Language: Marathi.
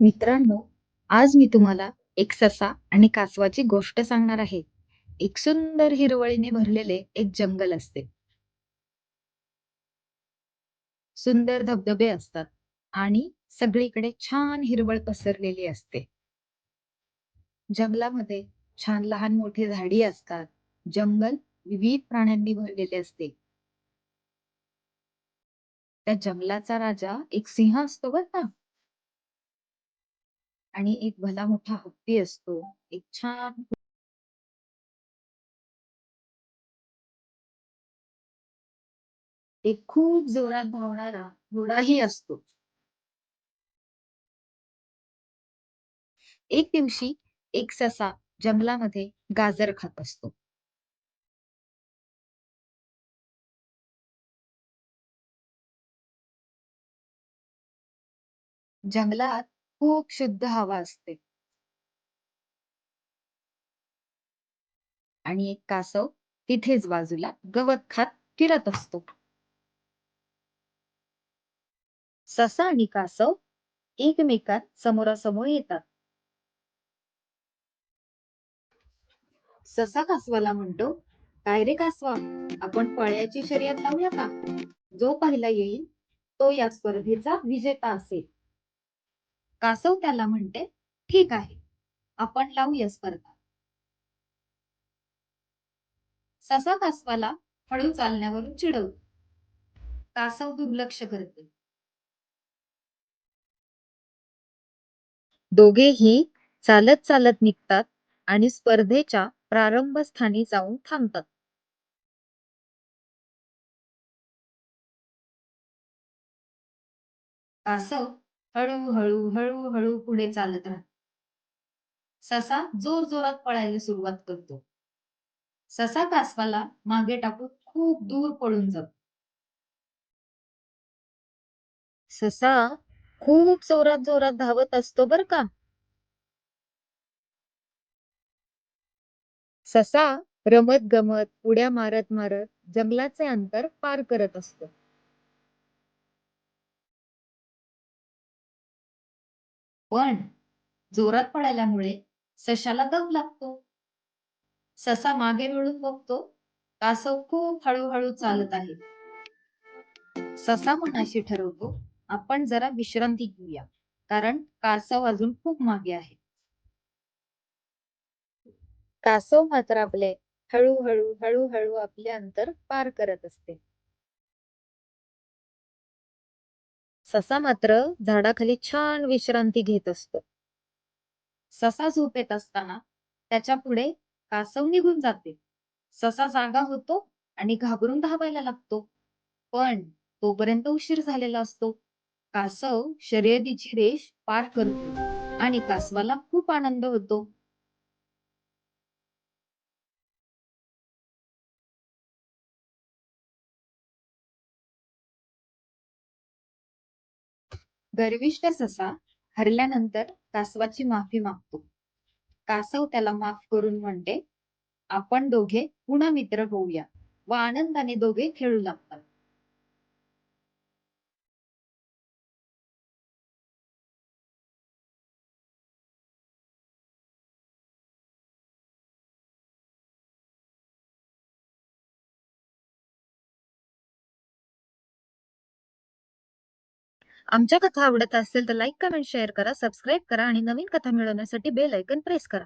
मित्रांनो, आज मी तुम्हाला एक ससा आणि कासवाची गोष्ट सांगणार आहे. एक सुंदर हिरवळीने भरलेले एक जंगल असते. सुंदर धबधबे असतात आणि सगळीकडे छान हिरवळ पसरलेली असते. जंगलामध्ये छान लहान मोठी झाडी असतात. जंगल विविध प्राण्यांनी भरलेले असते. त्या जंगलाचा राजा एक सिंह असतो बरं का. आणि एक भला मोठा हत्ती असतो. एक छान एक खूप जोरात धावणारा घोडाही असतो. एक दिवशी एक ससा जंगलामध्ये गाजर खात असतो. जंगलात खूप शुद्ध हवा असते आणि एक कासव तिथेच बाजूला गवत खात फिरत असतो. ससा आणि कासव एकमेकात समोरासमोर येतात. ससा कासवाला म्हणतो, "काय रे कासवा, आपण पळ्याची शर्यत लावूया का? जो पहिला येईल तो या स्पर्धेचा विजेता असेल." कासव त्याला म्हणते, "ठीक आहे, आपण लावूया स्पर्धा." ससा कासवाला हळू चालण्यावरून चिडवतो. कासव दुर्लक्ष करते. दोघेही चालत चालत निघतात आणि स्पर्धेच्या प्रारंभस्थानी जाऊन थांबतात. कासव हळूहळू हळूहळू पुढे चालत राहतो. ससा जोरजोरात पळायला सुरुवात करतो. ससा कासवाला मागे टाकून खूप दूर पळून जातो. ससा खूप जोरात जोरात धावत असतो बर का. ससा रमत गमत उड्या मारत मारत जंगलाचे अंतर पार करत असतो. पण जोरात पळाल्यामुळे सशाला दम लागतो. ससा मागे वळून बघतो, कासव खूप हळूहळू चालत आहे. ससा मनाशी ठरवतो, आपण जरा विश्रांती घेऊया, कारण कासव अजून खूप मागे आहे. कासव मात्र आपले हळूहळू हळूहळू आपले अंतर पार करत असते. ससा मात्र झाडाखाली छान विश्रांती घेत असतो. ससा झोपेत असताना त्याच्या पुढे कासव निघून जाते. ससा जागा होतो आणि घाबरून धावायला लागतो. पण तोपर्यंत उशीर झालेला असतो. कासव शर्यतीची रेष पार करतो आणि कासवाला खूप आनंद होतो. गर्विष्ठ ससा हरल्यानंतर कासवाची माफी मागतो. कासव त्याला माफ करून म्हणते, आपण दोघे पुन्हा मित्र होऊया व आनंदाने दोघे खेळू लागतात. आमच्या कथा आवडत असेल तर लाईक, कमेंट, शेअर करा, सबस्क्राईब करा आणि नवीन कथा मिळवण्यासाठी बेल ऐकन प्रेस करा.